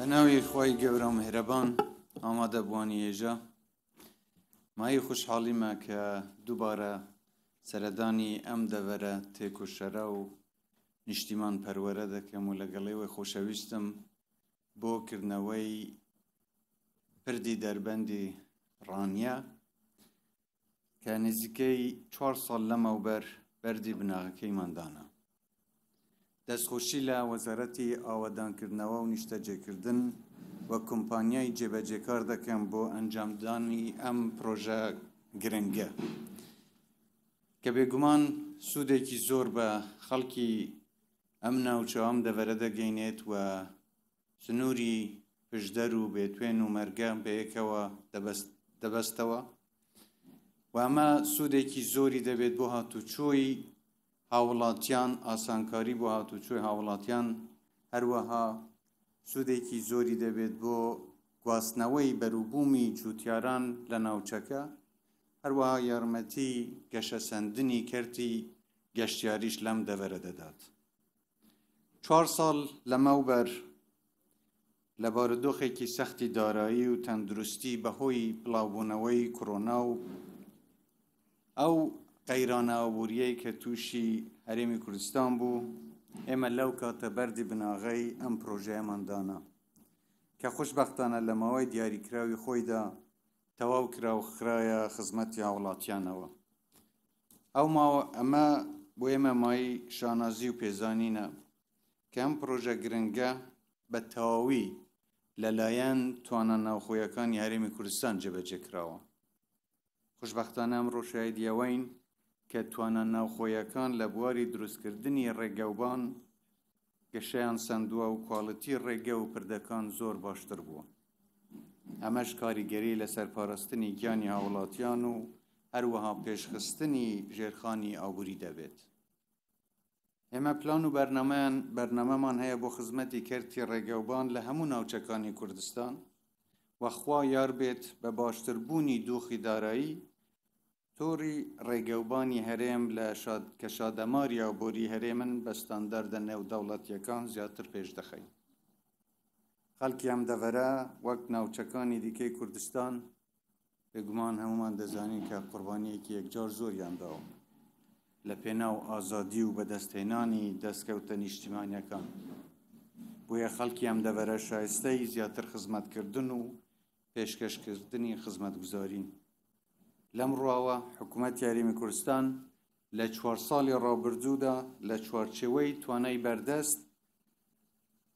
بناوی خوای گەورە و مهرەبان ئامادە بوانی ێژە مای خوشحاڵیمە کە دووبارە سەردانی ئەم دەڤەرە تێکوشەرە و نیشتیمان پەروەرە دەکەم و لەگەڵێوە خۆشەویستم بۆ کردنەوەی پردی دەربەندی ڕانیە کە نزیکەی 4 ساڵ لەمەوبەر بەردی بناغەکەیماندانە. دەستخۆشی لە وەزارەتی ئاوەدانکردنەوە و نیشتەجێکردن و کۆمپانیای جێبەجێکار دەکەم بۆ ئەنجامدانی ئەم پرۆژە گرنگە کە بێگومان سوودێکی زۆر بە خەڵکی ئەم ناوچە ئەم دەڤەرە دەگەینێت و سنووری پشدەر و بێتوێن و مەرگە بەیەکەوە دەبەستەوە و ئەمە سوودێکی زۆری دەبێت بۆ هاتوچۆی هاوڵاتیان، ئاسانکاری بۆ هاتوچۆی هاوڵاتیان، هەروەها سوودێکی زۆری دەبێت بۆ گواستنەوەی بەرووبوومی جوتیاران لە ناوچەکە، هەروەها یارمەتی گەشەسەندنی کەرتی گەشتیاریش لەم دەڤەرە دەدات. 4 ساڵ لەمەوبەر لە بارودۆخێکی سەختی دارایی و تەندروستی بەهۆی بڵاوبوونەوەی کۆڕۆنا و ئەو قەیرانە ئابووریەی کە تووشی هەرێمی کوردستان بوو، ئێمە لەو کاتە بەردی بناغەی ئەم پرۆژەیەماندانە کە خۆشبەختانە لە ماوەی دیاریکراوی خۆیدا تەواو کرا و خرایە خزمەتی هاوڵاتیانەوە. ئەمە بۆ ئێمە مای شانازی و پێزانینە کە ئەم پرۆژە گرنگە بە تەواوی لەلایەن توانە ناوخۆیەکانی هەرێمی کوردستان جێبەجێکراوە. خۆشبەختانە ئەمڕۆ شایەدی ئەوەین کە توانە ناوخۆیەکان لە بواری دروستکردنی ڕێگەوبان گەشەیان سندووە و کواڵیتی ڕێگە و پردەکان زۆر باشتر بووە. ئەمەش کاریگەری لە سەرپاراستنی گیانی هاوڵاتیان و هەروەها پێشخستنی ژێرخانی ئابووری دەبێت. ئێمە پلان و بەرنامەمان هەیە بۆ خزمەتی کەرتی ڕێگەوبان لە هەموو ناوچەکانی کوردستان و خوا یار بێت بە باشتربوونی دۆخی دارایی تۆڕی ڕێگەوبانی هەرێم کە شادەماری ئابووری هەرێمن بە ستانداردە نێودەوڵەتیەکان زیاتر پێش دەخەین. خەڵکی ئەم دەڤەرە وەک ناوچەکانی دیکەی کوردستان بێگومان هەمومان دەزانین کە قوربانیەکی یەکجار زۆریان داوە لە پێناو ئازادی و بەدەستهێنانی دەستکەوتە نیشتیمانیەکان. بۆیە خەڵکی ئەم دەڤەرە شایستەی زیاتر خزمەتکردن و پێشکەشکردنی خزمەتگوزارین. لەم ڕواوە حکوومەتی هەرێمی کوردستان لە 4 ساڵی ڕابردوودا لە چوارچێوەی توانای بەردەست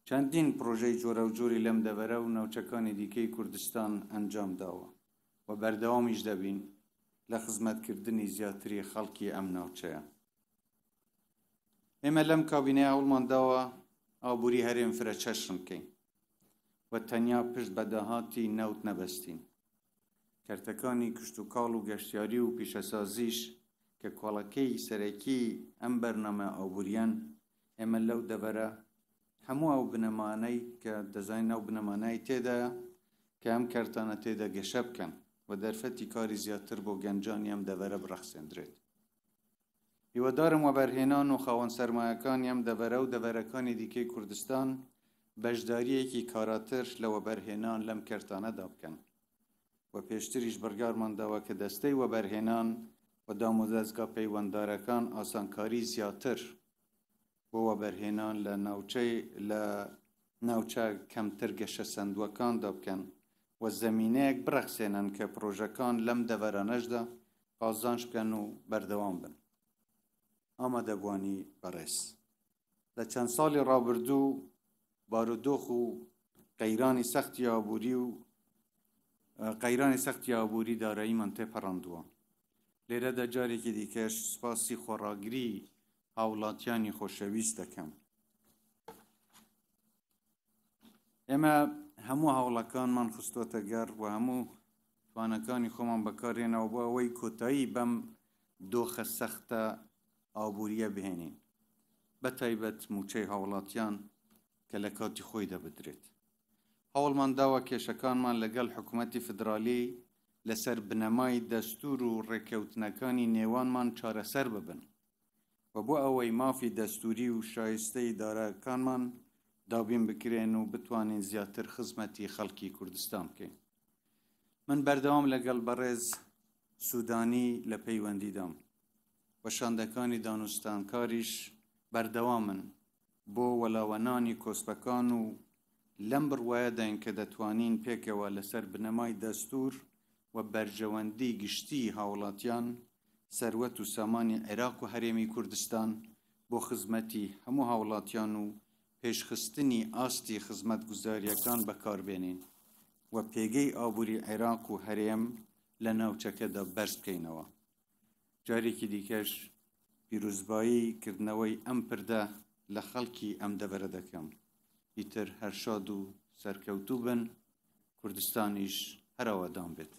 چەندین پرۆژەی جۆرە و جۆری لەم دەڤەرە و ناوچەکانی دیکەی کوردستان ئەنجام داوە و بەردەوامیش دەبین لە خزمەتکردنی زیاتری خەڵکی ئەم ناوچەیە. ئێمە لەم کابینەیە هەوڵمان داوە ئابووری هەرێم فرەچەشن بکەین و تەنیا پشت بە داهاتی نەوت نەبەستین. کەرتەکانی کشتوکاڵ و گەشتیاری و پیشەسازیش کە کۆڵەکەی سەرەکی ئەم بەرنامە ئابووریان، ئێمە لەو دەڤەرە هەموو ئەو بنەمانەی کە دەزانین ئەو بنەمانای تێدایە کە ئەم کەرتانە تێدا گەشە بکەن و دەرفەتی کاری زیاتر بۆ گەنجانی ئەم دەڤەرە بڕەخسێندرێت. هیوادارم وەبەرهێنان و خاوەن سەرمایەکانی ئەم دەڤەرە و دەڤەرەکانی دیکەی کوردستان بەشداریەکی کاراتر لە وەبەرهێنان لەم کەرتانەدا بکەن و پێشتریش بڕیارمان داوە کە دەستەی وەبەرهێنان و دامۆزەزگا پەیوەنددارەکان ئاسانکاری زیاتر بۆ وەبەرهێنان لە ناوچە کەمتر گەشە سندووەکاندا بکەن و زەمینەیەک بڕەخسێنن کە پرۆژەکان لەم دەڤەرانەشدا قازانج بکەن و بەردەوام بن. ئامادەبوانی بەڕێز لە چەند ساڵی ڕابردوو بارودۆخ و قەیرانی سەختی ئابووری داراییمان تێپەڕاندووە. لێرەدا جارێکی دیکەش سوپاسی خۆڕاگری هاوڵاتیانی خۆشەویست دەکەم. ئێمە هەموو هەوڵەکانمان خستۆتە گەڕ و هەموو توانەکانی خۆمان بەکارهێنەوە بۆ ئەوەی کۆتایی بەم دۆخە سەختە ئابووریە بهێنین، بەتایبەت موچەی هاوڵاتیان کە لە کاتی خۆی دەبدرێت. هەوڵمان داوە کێشەکانمان لەگەڵ حکوومەتی فدرالی لەسەر بنەمای دەستور و ڕێکەوتنەکانی نێوانمان چارەسەر ببن و بۆ ئەوەی مافی دەستوری و شایستەی دارایەکانمان دابین بکرێن و بتوانین زیاتر خزمەتی خەڵکی کوردستان بکەین. من بەردەوام لەگەڵ بەڕێز سوودانی لە پەیوەندیدام. وەشاندەکانی دانوستانکاریش بەردەوامن بۆ وەلاوەنانی کۆسپەکان و لەم بڕوایەداین کە دەتوانین پێکەوە لەسەر بنەمای دەستور و بەرژەوەندی گشتی هاوڵاتیان سەروەت و سامانی عێراق و هەرێمی کوردستان بۆ خزمەتی هەموو هاوڵاتیان و پێشخستنی ئاستی خزمەتگوزاریەکان بەکاربێنین و پێگەی ئابووری عێراق و هەرێم لە ناوچەکەدا بەرز بکەینەوە. جارێکی دیکەش پیرۆزبایی کردنەوەی ئەم پردە لە خەڵکی ئەم دەبەرە دەکەم. ئیتر هەر شاد و سەرکەوتوو بن، کوردستانیش هەراوەدان بێت.